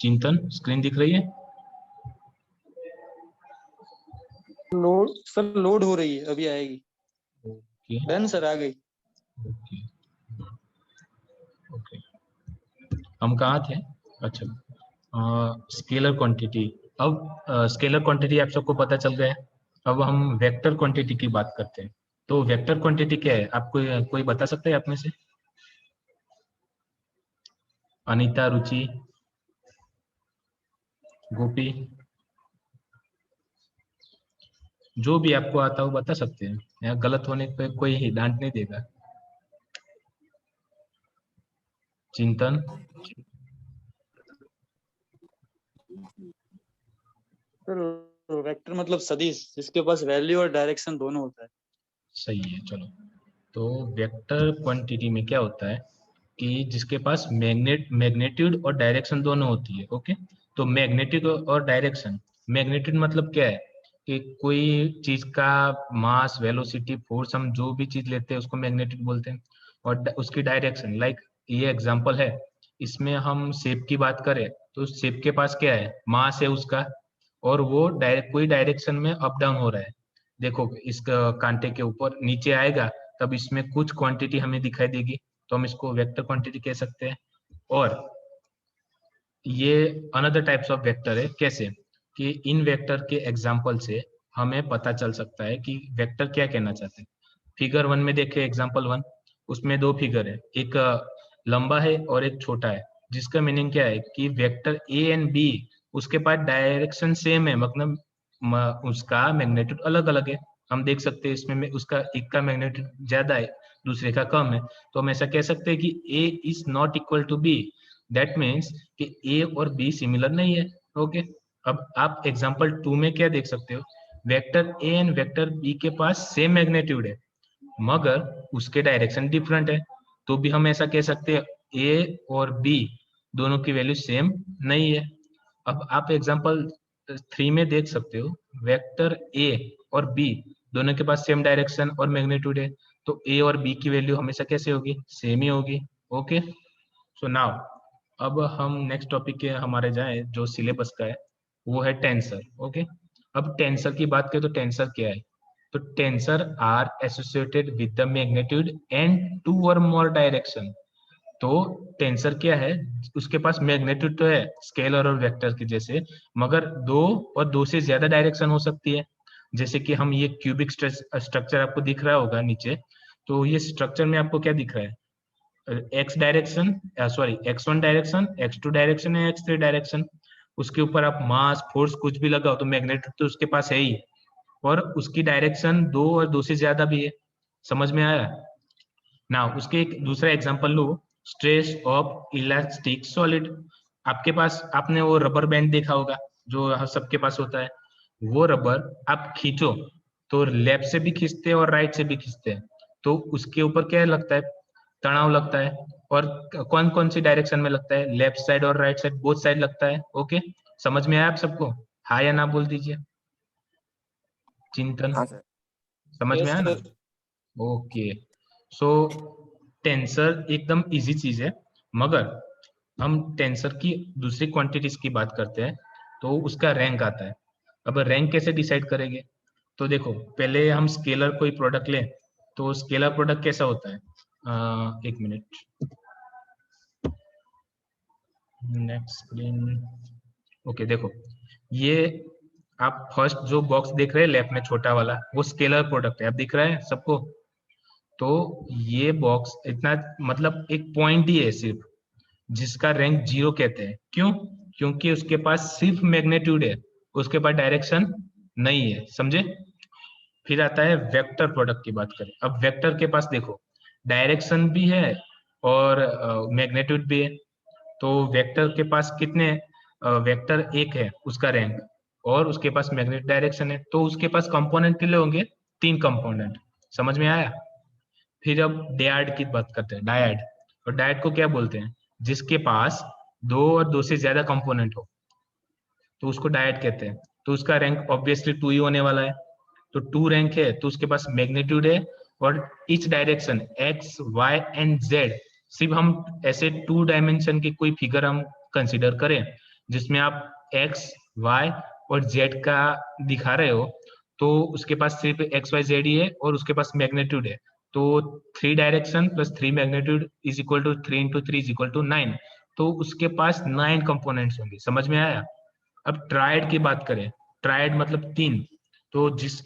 चिंतन स्क्रीन दिख रही है? लोड सर, लोड हो रही है, अभी आएगी। ओके डन सर, आ गई। ओके ओके, हम कहाँ थे? अच्छा, स्केलर क्वांटिटी। अब स्केलर क्वांटिटी आप सबको पता चल गया है। अब हम वेक्टर क्वांटिटी की बात करते हैं। तो वेक्टर क्वांटिटी क्या है, आपको कोई बता सकता है आप में से? अनीता, रुचि, गोपी, जो भी आपको आता हो बता सकते हैं, या गलत होने पे कोई ही डांट नहीं देगा। चिंतन? सर वेक्टर मतलब सदिश, जिसके पास वैल्यू और डायरेक्शन दोनों होता है। सही है, चलो। तो वेक्टर क्वांटिटी में क्या होता है कि जिसके पास मैग्नीट्यूड और डायरेक्शन दोनों होती है। ओके, तो मैग्नीट्यूड और डायरेक्शन, मैग्नीट्यूड मतलब क्या है कि कोई चीज का मास, वेलोसिटी, फोर्स, हम जो भी चीज लेते हैं उसको मैग्नीट्यूड बोलते हैं। और उसकी डायरेक्शन, लाइक ये एग्जांपल है, इसमें हम शेप की बात करें तो शेप के पास क्या है, मास है उसका, और वो डायरेक्ट कोई डायरेक्शन में अप डाउन हो रहा है। देखो इस कांटे के ऊपर नीचे आएगा तब इसमें कुछ क्वांटिटी हमें दिखाई देगी, तो हम इसको वेक्टर क्वांटिटी कह सकते हैं। और ये अनदर टाइप्स ऑफ वेक्टर है। कैसे कि इन वेक्टर के एग्जांपल से हमें पता चल सकता है कि वेक्टर क्या कहना चाहते हैं। फिगर 1 में देखे, एग्जांपल 1, उसमें दो फिगर है, एक लंबा है और एक छोटा है, जिसका मीनिंग क्या है कि वेक्टर ए एंड बी, उसके पास डायरेक्शन सेम है, मतलब उसका मैग्नीट्यूड अलग अलग है। हम देख सकते हैं इसमें उसका एक का मैग्नीट्यूड ज्यादा है, दूसरे का कम है। तो हम ऐसा कह सकते हैं कि A is not equal to B. That means कि ए और बी सिमिलर नहीं है। ओके, अब आप एग्जांपल 2 में क्या देख सकते हो, vector A and vector B के पास सेम मैग्नीट्यूड है मगर उसके डायरेक्शन डिफरेंट है। तो भी हम ऐसा कह सकते हैं ए और बी दोनों की वैल्यू सेम नहीं है। अब आप एग्जांपल 3 में देख सकते हो, वेक्टर ए और बी दोनों के पास सेम डायरेक्शन और मैग्नीट्यूड है, तो ए और बी की वैल्यू हमेशा कैसे होगी, सेम ही होगी। ओके, सो नाउ अब हम नेक्स्ट टॉपिक के हमारे जाए जो सिलेबस का है, वो है टेंसर। ओके, अब टेंसर की बात करें तो टेंसर क्या है? तो tensor are associated with the magnitude and two or more direction. तो टेंसर क्या है, उसके पास मैग्नीट्यूड तो है स्केलर और वेक्टर के जैसे, मगर दो और दो से ज्यादा डायरेक्शन हो सकती है। जैसे कि हम ये क्यूबिक स्ट्रक्चर आपको दिख रहा होगा नीचे, तो ये स्ट्रक्चर में आपको क्या दिख रहा है, x direction, sorry x1 direction, x2 direction है, x3 डायरेक्शन। उसके ऊपर आप मास, फोर्स कुछ भी लगाओ तो मैग्नेटिक तो उसके पास है ही, और उसकी डायरेक्शन दो और दो से ज्यादा भी है। समझ में आया ना? उसके एक दूसरा example low, stress of elastic solid. आपके पास, आपने वो रबर बैंड देखा होगा जो सबके पास होता है, वो रबर आप खींचो तो लेफ्ट से भी खींचते हैं और राइट से भी खींचते हैं, तो उसके ऊपर क्या लगता है, तनाव लगता है। और कौन कौन सी डायरेक्शन में लगता है, लेफ्ट साइड और राइट साइड, बोथ साइड लगता है। ओके, समझ में आया आप सबको? हाँ या ना बोल दीजिए। चिंतन, हाँ सर। समझ में यस आया ना? सर। ओके, सो टेंसर एकदम इजी चीज है, मगर हम टेंसर की दूसरी क्वांटिटीज की बात करते हैं तो उसका रैंक आता है। अब रैंक कैसे डिसाइड करेंगे? तो देखो, पहले हम स्केलर कोई प्रोडक्ट लें तो स्केलर प्रोडक्ट कैसा होता है, एक मिनट, नेक्स्ट स्क्रीन। ओके, देखो ये आप फर्स्ट जो बॉक्स देख रहे हैं लेफ्ट में छोटा वाला, वो स्केलर प्रोडक्ट है, अब दिख रहा है सबको? तो ये बॉक्स इतना, मतलब एक पॉइंट ही है सिर्फ, जिसका रैंक 0 कहते हैं। क्यों? क्योंकि उसके पास सिर्फ मैग्नीट्यूड है, उसके पास डायरेक्शन नहीं है। समझे? फिर आता है वेक्टर प्रोडक्ट की बात करें। अब वेक्टर के पास देखो, डायरेक्शन भी है और मैग्नीट्यूड भी है। तो वेक्टर के पास कितने, वेक्टर एक है उसका रैंक, और उसके पास मैग्नेटिक डायरेक्शन है, तो उसके पास कंपोनेंट कितने होंगे, 3 कंपोनेंट। समझ में आया? फिर अब डायड की बात करते हैं, डायड। और डायड को क्या बोलते हैं, जिसके पास दो और दो से ज्यादा कंपोनेंट हो तो उसको डायड कहते हैं। तो उसका रैंक ऑब्वियसली 2 ही होने वाला है। तो 2 रैंक है तो उसके पास मैग्नीट्यूड है, और each direction X Y and Z, सिर्फ हम ऐसे 2 डायमेंशन की कोई फिगर हम कंसिडर करें जिसमें आप एक्स वाई और जेड का दिखा रहे हो, तो उसके पास सिर्फ एक्स वाई जेड ही है और उसके पास मैग्नीट्यूड है। तो 3 direction plus 3 magnitude is equal to 3 into 3 is equal to 9। तो उसके पास 9 कंपोनेंट्स होंगे। समझ में आया? अब ट्रायड की बात करें, ट्रायड मतलब 3, तो जिस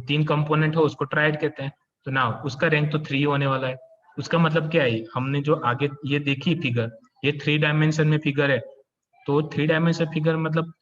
3 कंपोनेंट हो उसको ट्रायड कहते हैं। तो ना उसका रैंक तो 3 होने वाला है। उसका मतलब क्या है, हमने जो आगे ये देखी फिगर, ये 3 डायमेंशन में फिगर है। तो 3 डायमेंशन फिगर मतलब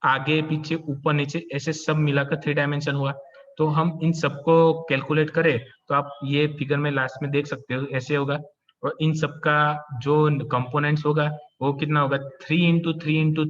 आगे पीछे ऊपर नीचे ऐसे सब मिलाकर 3 डायमेंशन हुआ। तो हम इन सबको कैलकुलेट करें तो आप ये फिगर में लास्ट में देख सकते हो, ऐसे होगा। और इन सबका जो कंपोनेंट्स होगा वो कितना होगा, 3 into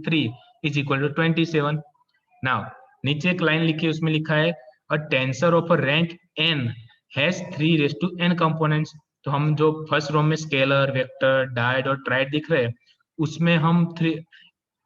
3 is equal to 27। Now नीचे एक लाइन लिखी है, उसमें लिखा है a tensor of a rank n has 3 components. तो हम जो फर्स्ट रो में स्केलर, वेक्टर, डायड और ट्राइड दिख रहे हैं, उसमें हम 3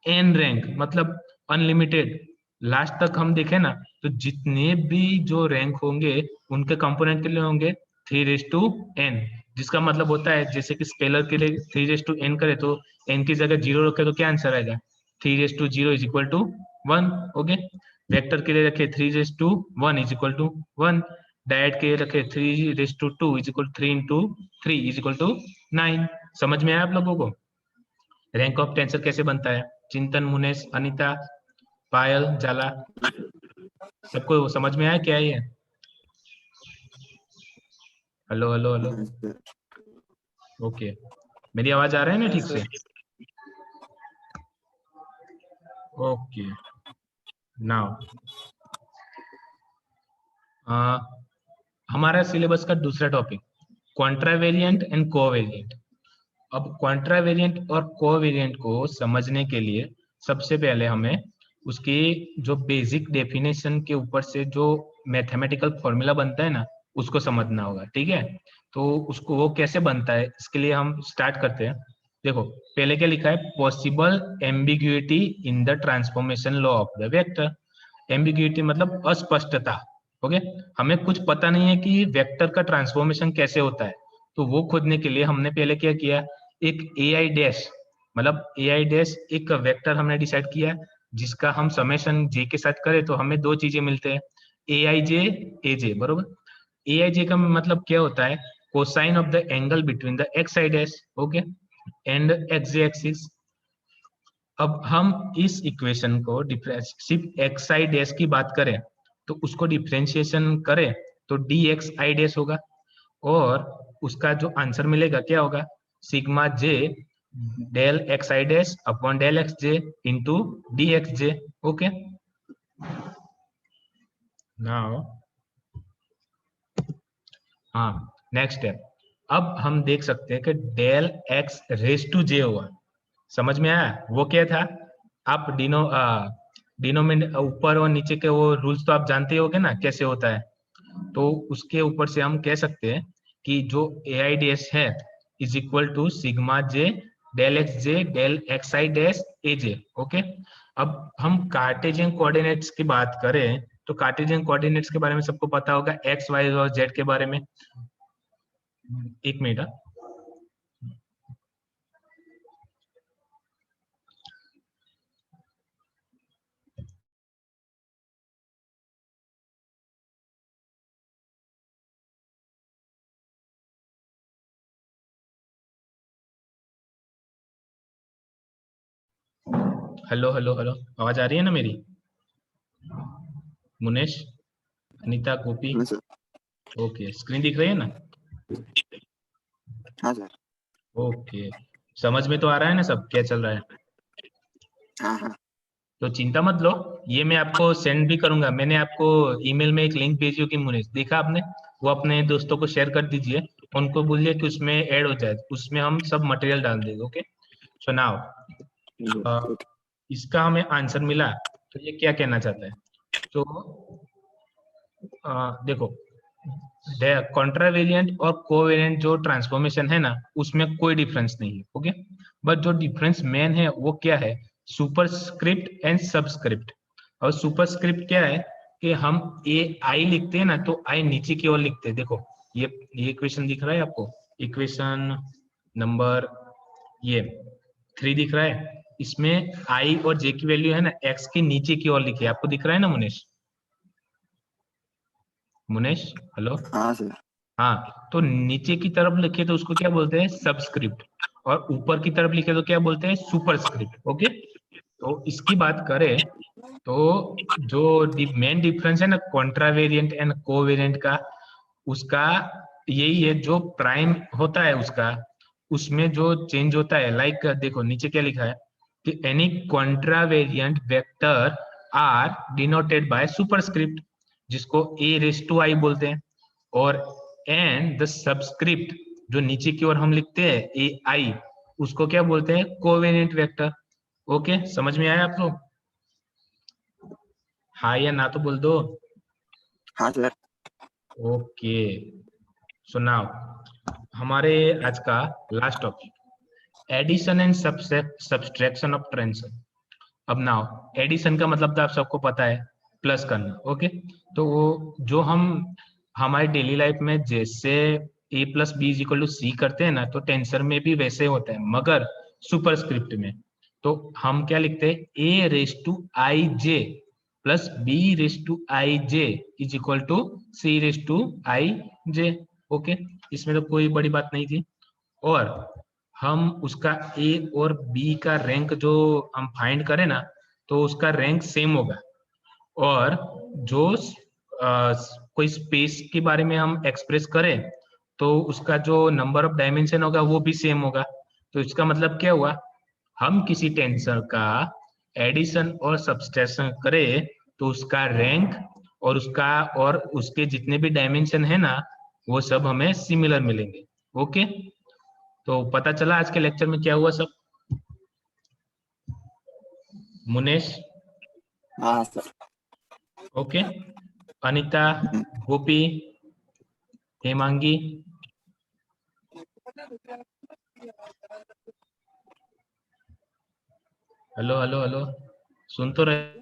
n रैंक मतलब अनलिमिटेड, लास्ट तक हम देखें ना, तो जितने भी जो रैंक होंगे उनके कंपोनेंट के लिए होंगे 3n, जिसका मतलब होता है जैसे कि स्केलर के लिए 3n करे तो n की जगह 0 रखे तो क्या आंसर आएगा, 3/0 is equal to 1। Okay, vector के लिए रखे 3/1 इज इक्वल टू 1, डायट के लिए रखे 3/2 is equal 3 into 3 is equal to 9। समझ में आया आप लोगों को रैंक ऑफ टेंसर कैसे बनता है? चिंतन, मुनेश, अनीता, पायल, जाला, सबको समझ में आया क्या ये? Hello hello hello. हाँ सर। ओके, मेरी आवाज आ रहा है ना ठीक से? ओके, नाउ हमारा सिलेबस का दूसरा टॉपिक क्वांट्रावेरिएंट एंड कोवेरिएंट। अब क्वांट्रावेरिएंट और कोवेरिएंट को समझने के लिए सबसे पहले हमें उसकी जो बेसिक डेफिनेशन के ऊपर से जो मैथमेटिकल फॉर्मूला बनता है ना, उसको समझना होगा। ठीक है, तो उसको वो कैसे बनता है इसके लिए हम स्टार्ट करते हैं। देखो पहले क्या लिखा है, possible ambiguity in the transformation law of the vector. Ambiguity मतलब अस्पष्टता। ओके, हमें कुछ पता नहीं है कि वेक्टर का ट्रांसफॉर्मेशन कैसे होता है, तो वो खोजने के लिए हमने पहले क्या किया, एक ए आई डैश मतलब ए आई डैश एक वेक्टर हमने डिसाइड किया, जिसका हम समेशन जे के साथ करें तो हमें दो चीजें मिलते हैं, ए आई जे, ए जे, बरोबर। ए आई जे का मतलब क्या होता है, cosine of the angle between the x I dash, okay, and x J axis. अब हम इस इक्वेशन को सिर्फ एक्स आई डैश की बात करें तो उसको डिफ्रेंशिएशन करें तो डी एक्स आई डैश होगा, और उसका जो आंसर मिलेगा क्या होगा, sigma J del X I dash upon del X J into D X J. Okay, now हाँ, नेक्स्ट स्टेप, अब हम देख सकते हैं कि del X raise to J हुआ। समझ में आया वो क्या था? आप डिनोमिनेटर ऊपर और नीचे के वो रूल्स तो आप जानते ही होगे ना कैसे होता है। तो उसके ऊपर से हम कह सकते हैं कि जो ए आई डैश है is equal to sigma J del X J del X I dash A J. Okay, अब हम कार्टेशियन कोऑर्डिनेट्स की बात करें तो कार्टेशियन कोऑर्डिनेट्स के बारे में सबको पता होगा, एक्स वाई और जेड के बारे में। एक मिनट, हेलो हेलो हेलो, आवाज आ रही है ना मेरी? मुनेश, अनीता, गोपी, हाँ सर। ओके, स्क्रीन दिख रही है ना? हाँ सर। ओके, समझ में तो आ रहा है ना सब क्या चल रहा है? हाँ हाँ। तो चिंता मत लो, ये मैं आपको सेंड भी करूंगा। मैंने आपको ईमेल में एक लिंक भेजी होगी मुनीष, देखा आपने? वो अपने दोस्तों को शेयर कर दीजिए, उनको बोलिए कि उसमें ऐड हो जाए, उसमें हम सब मटेरियल डाल देंगे। Okay, so now okay. इसका हमें आंसर मिला, तो ये क्या कहना चाहता है? तो देखो, कॉन्ट्रावेरिएंट और कोवेरिएंट जो ट्रांसफॉर्मेशन है ना, उसमें कोई डिफरेंस नहीं है। ओके, बट जो डिफरेंस मेन है वो क्या है, सुपरस्क्रिप्ट एंड सबस्क्रिप्ट। और सुपरस्क्रिप्ट क्या है कि हम ए आई लिखते हैं ना, तो आई नीचे की ओर लिखते हैं। देखो ये इक्वेशन दिख रहा है आपको, इक्वेशन नंबर ये 3 दिख रहा है। इसमें आई और जे की वैल्यू है ना एक्स के नीचे की ओर लिखी है, आपको दिख रहा है ना मुनेश? मुनेश हेलो। हाँ सर। हाँ, तो नीचे की तरफ लिखे तो उसको क्या बोलते हैं? सबस्क्रिप्ट। और ऊपर की तरफ लिखे तो क्या बोलते हैं? सुपरस्क्रिप्ट। ओके, तो इसकी बात करें तो जो मेन डिफरेंस है ना कॉन्ट्रावेरिएंट एंड कोवेरिएंट का, उसका यही है, जो प्राइम होता है उसका, उसमें जो चेंज होता है, लाइक देखो नीचे क्या लिखा है कि any contravariant vector are denoted by superscript, जिसको ए रेस टू आई बोलते हैं, और एंड द सबस्क्रिप्ट जो नीचे की ओर हम लिखते हैं ए आई, उसको क्या बोलते हैं? Covariant vector. ओके, समझ में आया आप लोग? हाँ या ना तो बोल दो। हाँ सर। ओके, सो नाउ हमारे आज का last topic, addition and subtraction of transition. अब नाउ एडिशन का मतलब तो आप सबको पता है, प्लस करना। ओके, तो वो जो हम हमारे डेली लाइफ में जैसे A plus B is equal to C करते हैं ना, तो टेंसर में भी वैसे होता है, मगर सुपरस्क्रिप्ट में। तो हम क्या लिखते हैं? A raise to I J plus B raise to I J is equal to C raise to I J. Okay, इसमें तो कोई बड़ी बात नहीं थी। और हम उसका ए और बी का रैंक जो हम फाइंड करें ना, तो उसका रैंक सेम होगा। और जो कोई स्पेस के बारे में हम एक्सप्रेस करें, तो उसका जो नंबर ऑफ डायमेंशन होगा वो भी सेम होगा। तो इसका मतलब क्या हुआ? हम किसी टेंसर का एडिशन और सब्सट्रैक्शन करें तो उसका रैंक और उसके जितने भी डायमेंशन है ना, वो सब हमें सिमिलर मिलेंगे। ओके, तो पता चला आज के लेक्चर में क्या हुआ सब? मुनेश? हाँ सर। ओके, अनीता, गोपी, हेमांगी, हेलो हेलो हेलो, सुन तो रहे